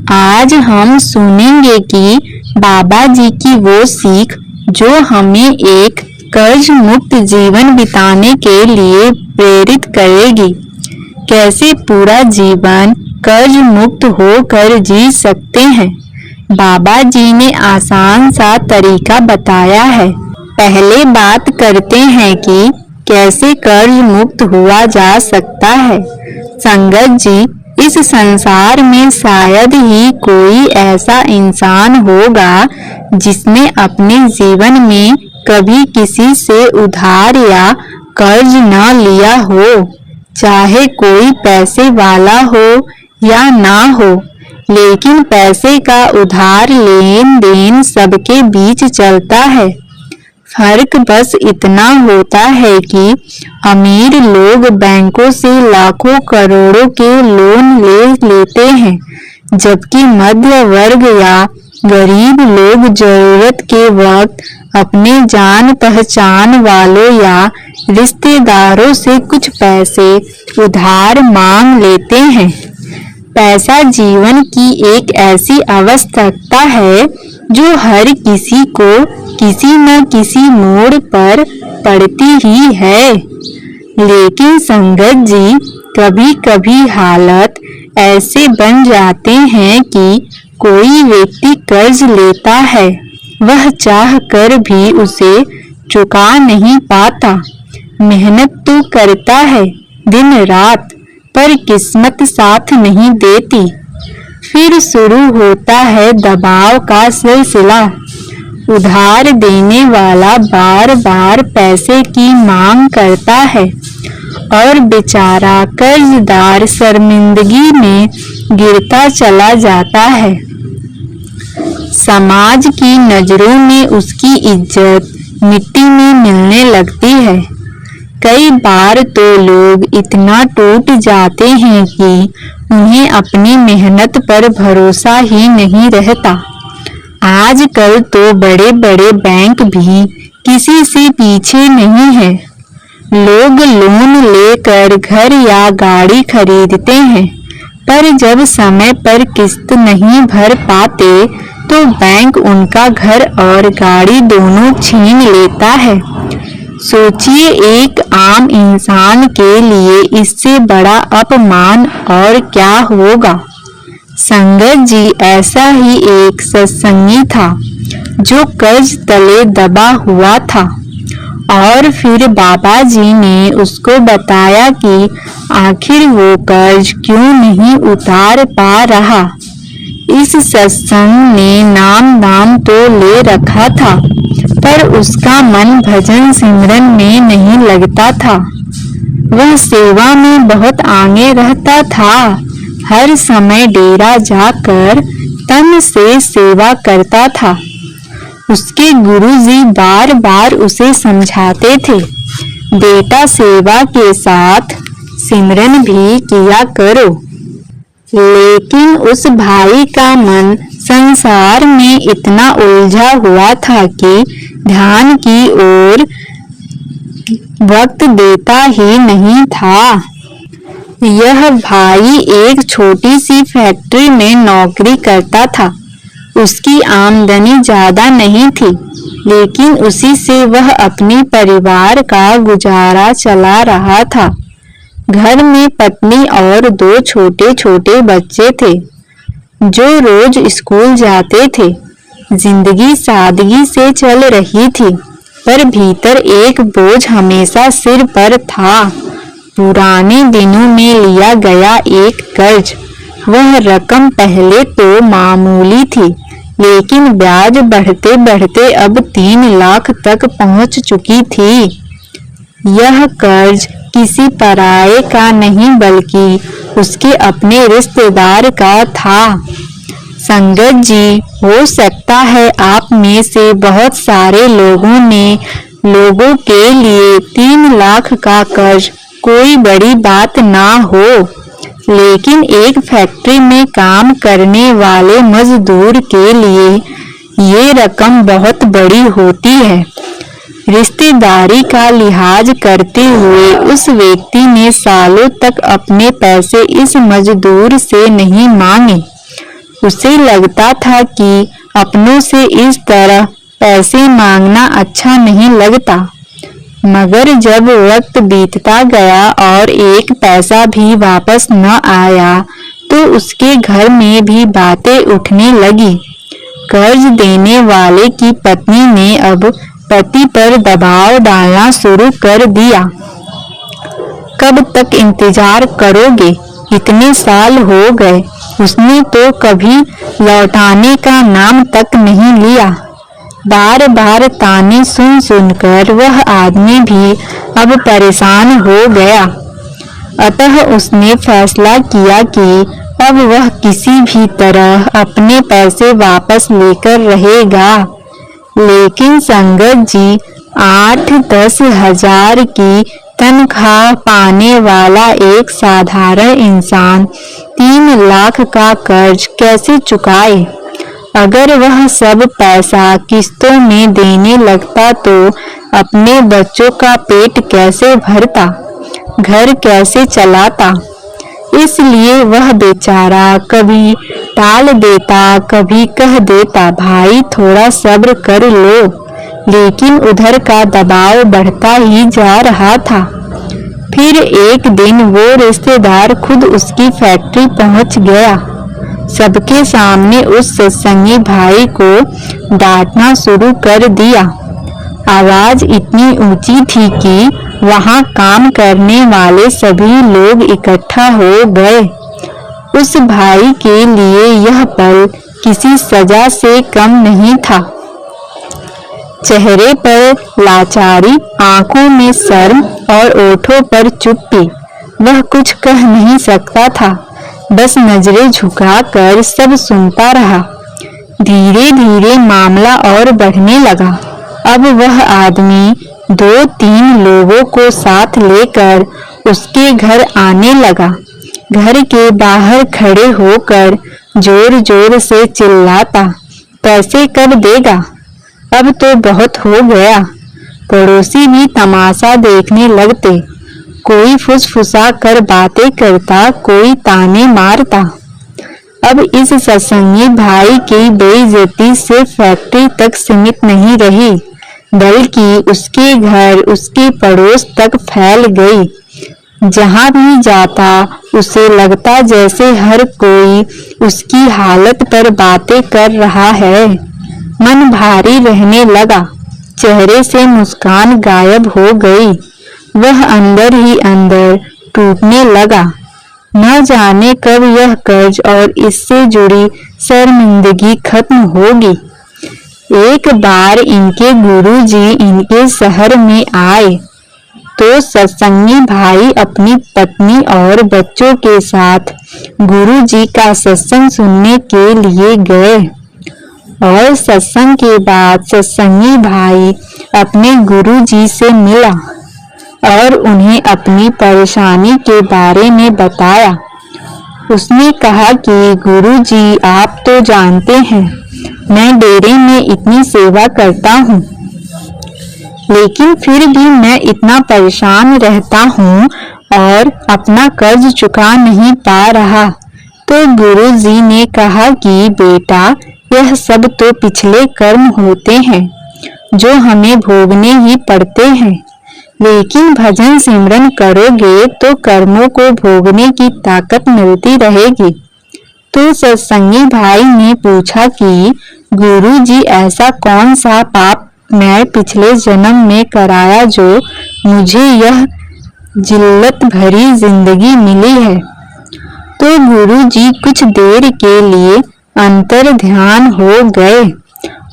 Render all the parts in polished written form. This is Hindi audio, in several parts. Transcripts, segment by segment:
आज हम सुनेंगे कि बाबा जी की वो सीख जो हमें एक कर्ज मुक्त जीवन बिताने के लिए प्रेरित करेगी। कैसे पूरा जीवन कर्ज मुक्त होकर जी सकते हैं। बाबा जी ने आसान सा तरीका बताया है। पहले बात करते हैं कि कैसे कर्ज मुक्त हुआ जा सकता है। संगत जी, इस संसार में शायद ही कोई ऐसा इंसान होगा जिसने अपने जीवन में कभी किसी से उधार या कर्ज न लिया हो, चाहे कोई पैसे वाला हो या ना हो। लेकिन पैसे का उधार लेन देन सबके बीच चलता है। फर्क बस इतना होता है कि अमीर लोग बैंकों से लाखों करोड़ों के लोन ले लेते हैं, जबकि मध्य वर्ग या गरीब लोग जरूरत के वक्त अपने जान पहचान वालों या रिश्तेदारों से कुछ पैसे उधार मांग लेते हैं। पैसा जीवन की एक ऐसी आवश्यकता है जो हर किसी को किसी न किसी मोड़ पर पड़ती ही है। लेकिन संगत जी, कभी कभी हालात ऐसे बन जाते हैं कि कोई व्यक्ति कर्ज लेता है, वह चाह कर भी उसे चुका नहीं पाता। मेहनत तो करता है दिन रात, पर किस्मत साथ नहीं देती। फिर शुरू होता है दबाव का सिलसिला। उधार देने वाला बार बार पैसे की मांग करता है और बेचारा कर्जदार शर्मिंदगी में गिरता चला जाता है। समाज की नजरों में उसकी इज्जत मिट्टी में मिलने लगती है। कई बार तो लोग इतना टूट जाते हैं कि उन्हें अपनी मेहनत पर भरोसा ही नहीं रहता। आजकल तो बड़े बड़े बैंक भी किसी से पीछे नहीं है। लोग लोन लेकर घर या गाड़ी खरीदते हैं, पर जब समय पर किस्त नहीं भर पाते तो बैंक उनका घर और गाड़ी दोनों छीन लेता है। सोचिए, एक आम इंसान के लिए इससे बड़ा अपमान और क्या होगा। संगत जी, ऐसा ही एक सत्संगी था जो कर्ज तले दबा हुआ था और फिर बाबा जी ने उसको बताया कि आखिर वो कर्ज क्यों नहीं उतार पा रहा। इस सत्संग ने नाम दाम तो ले रखा था, पर उसका मन भजन सिमरन में नहीं लगता था। वह सेवा में बहुत आगे रहता था। हर समय डेरा जाकर तन से सेवा करता था। उसके गुरुजी बार बार उसे समझाते थे, बेटा सेवा के साथ सिमरन भी किया करो। लेकिन उस भाई का मन संसार में इतना उलझा हुआ था कि ध्यान की ओर वक्त देता ही नहीं था। यह भाई एक छोटी सी फैक्ट्री में नौकरी करता था। उसकी आमदनी ज्यादा नहीं थी, लेकिन उसी से वह अपने परिवार का गुजारा चला रहा था। घर में पत्नी और 2 छोटे छोटे बच्चे थे जो रोज स्कूल जाते थे। जिंदगी सादगी से चल रही थी, पर भीतर एक बोझ हमेशा सिर पर था। पुराने दिनों में लिया गया एक कर्ज। वह रकम पहले तो मामूली थी, लेकिन ब्याज बढ़ते बढ़ते अब 3 लाख तक पहुंच चुकी थी। यह कर्ज किसी पराये का नहीं बल्कि उसके अपने रिश्तेदार का था। संगत जी, हो सकता है आप में से बहुत सारे लोगों के लिए 3 लाख का कर्ज कोई बड़ी बात ना हो, लेकिन एक फैक्ट्री में काम करने वाले मजदूर के लिए ये रकम बहुत बड़ी होती है। रिश्तेदारी का लिहाज करते हुए उस व्यक्ति ने सालों तक अपने पैसे इस मजदूर से नहीं मांगे। उसे लगता था कि अपनों से इस तरह पैसे मांगना अच्छा नहीं लगता, मगर जब वक्त बीतता गया और एक पैसा भी वापस न आया तो उसके घर में भी बातें उठने लगी। कर्ज देने वाले की पत्नी ने अब पति पर दबाव डालना शुरू कर दिया। कब तक इंतजार करोगे? इतने साल हो गए, उसने तो कभी लौटाने का नाम तक नहीं लिया। बार बार ताने सुन सुनकर वह आदमी भी अब परेशान हो गया। अतः उसने फैसला किया कि अब वह किसी भी तरह अपने पैसे वापस लेकर रहेगा। लेकिन संगत जी, 8-10 हजार की तनख्वाह पाने वाला एक साधारण इंसान 3 लाख का कर्ज कैसे चुकाए? अगर वह सब पैसा किस्तों में देने लगता तो अपने बच्चों का पेट कैसे भरता, घर कैसे चलाता? इसलिए वह बेचारा कभी टाल देता, कभी कह देता, भाई थोड़ा सब्र कर लो। लेकिन उधर का दबाव बढ़ता ही जा रहा था। फिर एक दिन वो रिश्तेदार खुद उसकी फैक्ट्री पहुंच गया। सबके सामने उस सत्संगी भाई को डांटना शुरू कर दिया। आवाज इतनी ऊंची थी कि वहां काम करने वाले सभी लोग इकट्ठा हो गए। उस भाई के लिए यह पल किसी सजा से कम नहीं था। चेहरे पर लाचारी, आंखों में शर्म और ओठों पर चुप्पी। वह कुछ कह नहीं सकता था, बस नजरें झुकाकर सब सुनता रहा। धीरे धीरे मामला और बढ़ने लगा। अब वह आदमी 2-3 लोगों को साथ लेकर उसके घर आने लगा। घर के बाहर खड़े होकर जोर जोर से चिल्लाता, पैसे कब देगा? अब तो बहुत हो गया। पड़ोसी भी तमाशा देखने लगते। कोई फुसफुसा कर बातें करता, कोई ताने मारता। अब इस सत्संगी भाई की बेइज्जती सिर्फ फैक्ट्री तक सीमित नहीं रही, बल्कि उसके घर, उसके पड़ोस तक फैल गई। जहां भी जाता उसे लगता जैसे हर कोई उसकी हालत पर बातें कर रहा है। मन भारी रहने लगा, चेहरे से मुस्कान गायब हो गई। वह अंदर ही अंदर टूटने लगा। न जाने कब यह कर्ज और इससे जुड़ी शर्मिंदगी खत्म होगी। एक बार इनके गुरुजी इनके शहर में आए तो सत्संगी भाई अपनी पत्नी और बच्चों के साथ गुरुजी का सत्संग सुनने के लिए गए। और सत्संग के बाद सत्संगी भाई अपने गुरुजी से मिला और उन्हें अपनी परेशानी के बारे में बताया। उसने कहा कि गुरुजी, आप तो जानते हैं मैं डेरे में इतनी सेवा करता हूँ, लेकिन फिर भी मैं इतना परेशान रहता हूँ और अपना कर्ज चुका नहीं पा रहा। तो गुरुजी ने कहा कि बेटा, यह सब तो पिछले कर्म होते हैं जो हमें भोगने ही पड़ते हैं, लेकिन भजन सिमरन करोगे तो कर्मों को भोगने की ताकत मिलती रहेगी। तो सत्संगी भाई ने पूछा कि गुरुजी, ऐसा कौन सा पाप मैं पिछले जन्म में कराया जो मुझे यह जिल्लत भरी जिंदगी मिली है? तो गुरुजी कुछ देर के लिए अंतर ध्यान हो गए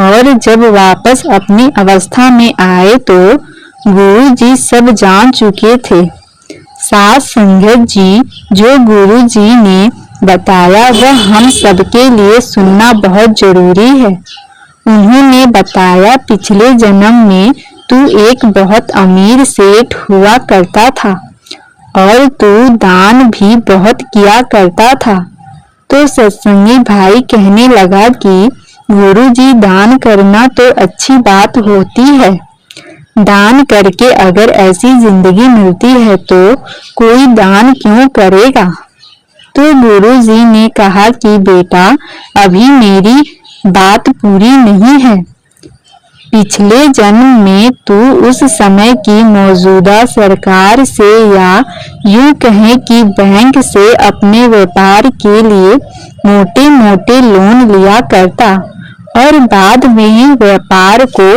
और जब वापस अपनी अवस्था में आए तो गुरुजी सब जान चुके थे। साथ संगत जी, जो गुरुजी ने बताया वह हम सबके लिए सुनना बहुत जरूरी है। उन्होंने बताया, पिछले जन्म में तू एक बहुत अमीर सेठ हुआ करता था और तू दान भी बहुत किया करता था। तो सत्संगी भाई कहने लगा कि गुरुजी, दान करना तो अच्छी बात होती है। दान करके अगर ऐसी जिंदगी मिलती है तो कोई दान क्यों करेगा? तो गुरुजी ने कहा कि बेटा, अभी मेरी बात पूरी नहीं है। पिछले जन्म में तू उस समय की मौजूदा सरकार से या यूं कहें कि बैंक से अपने व्यापार के लिए मोटे मोटे लोन लिया करता और बाद में व्यापार को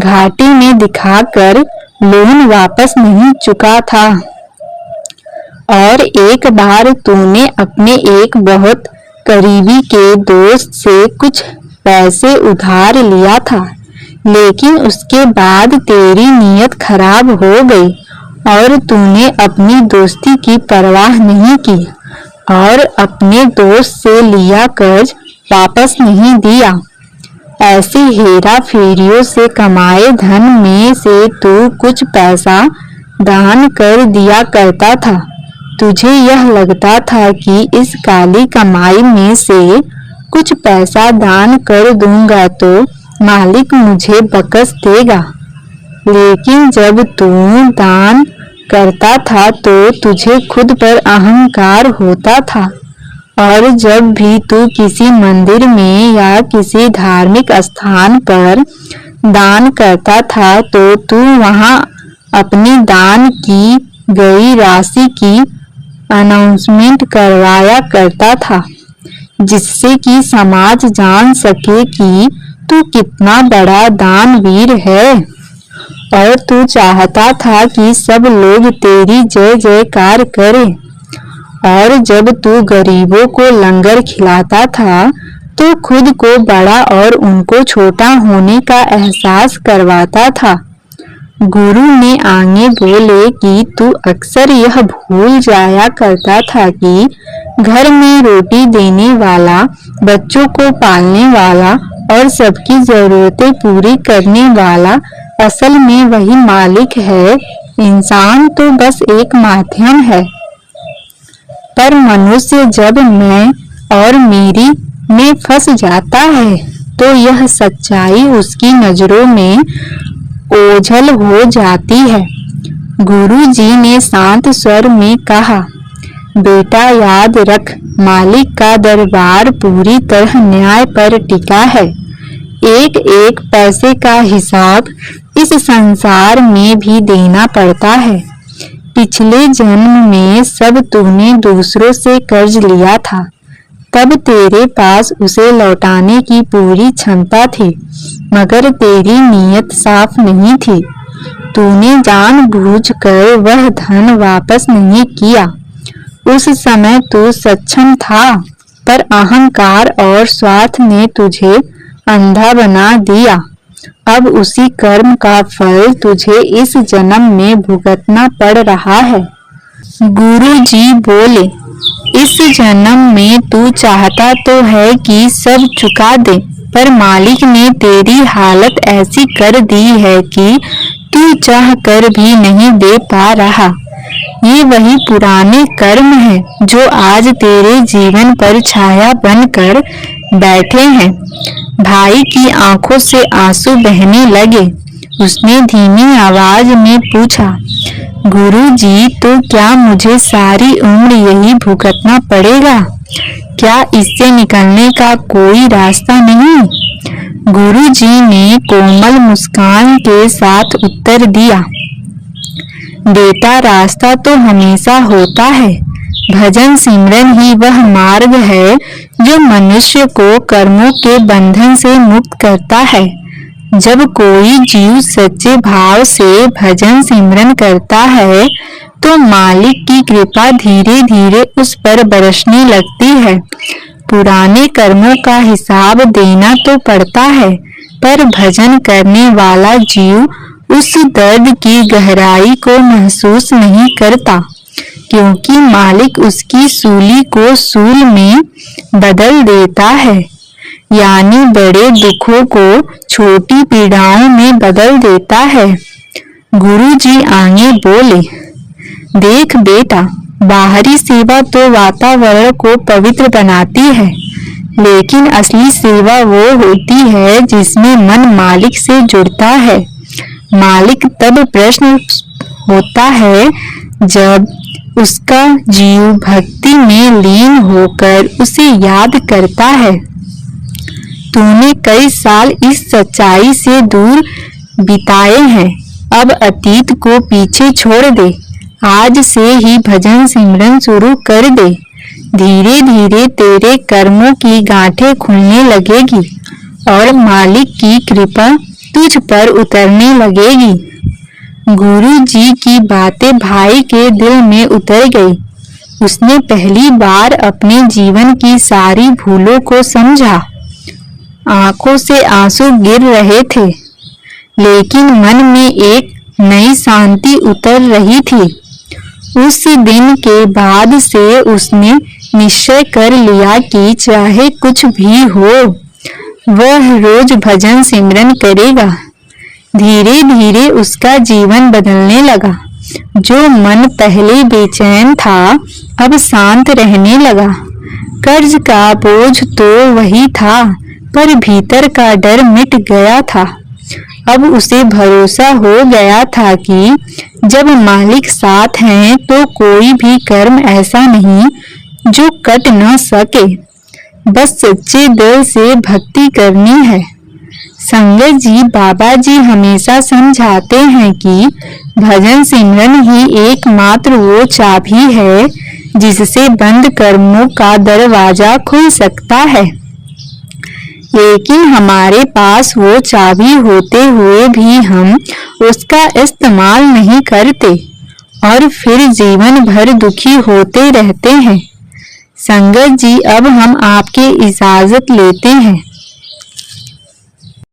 घाटे में दिखाकर लोन वापस नहीं चुका था। और एक बार तूने अपने एक बहुत करीबी के दोस्त से कुछ पैसे उधार लिया था, लेकिन उसके बाद तेरी नीयत खराब हो गई और तूने अपनी दोस्ती की परवाह नहीं की और अपने दोस्त से लिया कर्ज वापस नहीं दिया। ऐसे हेरा फेरियों से कमाए धन में से तू कुछ पैसा दान कर दिया करता था। तुझे यह लगता था कि इस काली कमाई में से कुछ पैसा दान कर दूंगा तो मालिक मुझे बख्श देगा, लेकिन जब तू दान करता था तो तुझे खुद पर अहंकार होता था और जब भी तू किसी मंदिर में या किसी धार्मिक स्थान पर दान करता था तो तू वहां अपनी दान की गई राशि की अनाउंसमेंट करवाया करता था, जिससे कि समाज जान सके कि तू कितना बड़ा दानवीर है। और तू चाहता था कि सब लोग तेरी जय जयकार करें। और जब तू गरीबों को लंगर खिलाता था तो खुद को बड़ा और उनको छोटा होने का एहसास करवाता था। गुरु ने आगे बोले कि तू अक्सर यह भूल जाया करता था कि घर में रोटी देने वाला, बच्चों को पालने वाला और सबकी जरूरतें पूरी करने वाला असल में वही मालिक है। इंसान तो बस एक माध्यम है। पर मनुष्य जब मैं और मेरी में फंस जाता है तो यह सच्चाई उसकी नजरों में ओझल हो जाती है। गुरुजी ने शांत स्वर में कहा, बेटा याद रख, मालिक का दरबार पूरी तरह न्याय पर टिका है। एक एक पैसे का हिसाब इस संसार में भी देना पड़ता है। पिछले जन्म में सब तूने दूसरों से कर्ज लिया था, तब तेरे पास उसे लौटाने की पूरी क्षमता थी, मगर तेरी नीयत साफ नहीं थी। तूने जानबूझकर वह धन वापस नहीं किया। उस समय तू सक्षम था, पर अहंकार और स्वार्थ ने तुझे अंधा बना दिया। अब उसी कर्म का फल तुझे इस जन्म में भुगतना पड़ रहा है। गुरुजी बोले, इस जन्म में तू चाहता तो है कि सब चुका दे, पर मालिक ने तेरी हालत ऐसी कर दी है कि तू चाह कर भी नहीं दे पा रहा। ये वही पुराने कर्म हैं जो आज तेरे जीवन पर छाया बनकर बैठे हैं। भाई की आंखों से आंसू बहने लगे। उसने धीमी आवाज में पूछा, गुरुजी, तो क्या मुझे सारी उम्र यही भुगतना पड़ेगा? क्या इससे निकलने का कोई रास्ता नहीं? गुरुजी ने कोमल मुस्कान के साथ उत्तर दिया, बेटा, रास्ता तो हमेशा होता है। भजन सिमरन ही वह मार्ग है जो मनुष्य को कर्मों के बंधन से मुक्त करता है। जब कोई जीव सच्चे भाव से भजन सिमरन करता है तो मालिक की कृपा धीरे धीरे उस पर बरसने लगती है। पुराने कर्मों का हिसाब देना तो पड़ता है, पर भजन करने वाला जीव उस दर्द की गहराई को महसूस नहीं करता, क्योंकि मालिक उसकी सूली को सूल में बदल देता है, यानी बड़े दुखों को छोटी पीड़ाओं में बदल देता है। गुरुजी आगे बोले, देख बेटा, बाहरी सेवा तो वातावरण को पवित्र बनाती है, लेकिन असली सेवा वो होती है जिसमें मन मालिक से जुड़ता है। मालिक तब प्रश्न होता है जब उसका जीव भक्ति में लीन होकर उसे याद करता है। तूने कई साल इस सच्चाई से दूर बिताए हैं, अब अतीत को पीछे छोड़ दे। आज से ही भजन सिमरन शुरू कर दे। धीरे धीरे तेरे कर्मों की गांठें खुलने लगेगी और मालिक की कृपा तुझ पर उतरने लगेगी। गुरु जी की बातें भाई के दिल में उतर गई। उसने पहली बार अपने जीवन की सारी भूलों को समझा। आंखों से आंसू गिर रहे थे, लेकिन मन में एक नई शांति उतर रही थी। उस दिन के बाद से उसने निश्चय कर लिया कि चाहे कुछ भी हो, वह रोज भजन सिमरन करेगा। धीरे धीरे उसका जीवन बदलने लगा। जो मन पहले बेचैन था, अब शांत रहने लगा। कर्ज का बोझ तो वही था, पर भीतर का डर मिट गया था। अब उसे भरोसा हो गया था कि जब मालिक साथ हैं तो कोई भी कर्म ऐसा नहीं जो कट न सके। बस सच्चे दिल से भक्ति करनी है। संगत जी, बाबा जी हमेशा समझाते हैं कि भजन सिमरन ही एकमात्र वो चाबी है जिससे बंद कर्मों का दरवाजा खुल सकता है। लेकिन हमारे पास वो चाबी होते हुए भी हम उसका इस्तेमाल नहीं करते और फिर जीवन भर दुखी होते रहते हैं। संगत जी, अब हम आपकी इजाजत लेते हैं।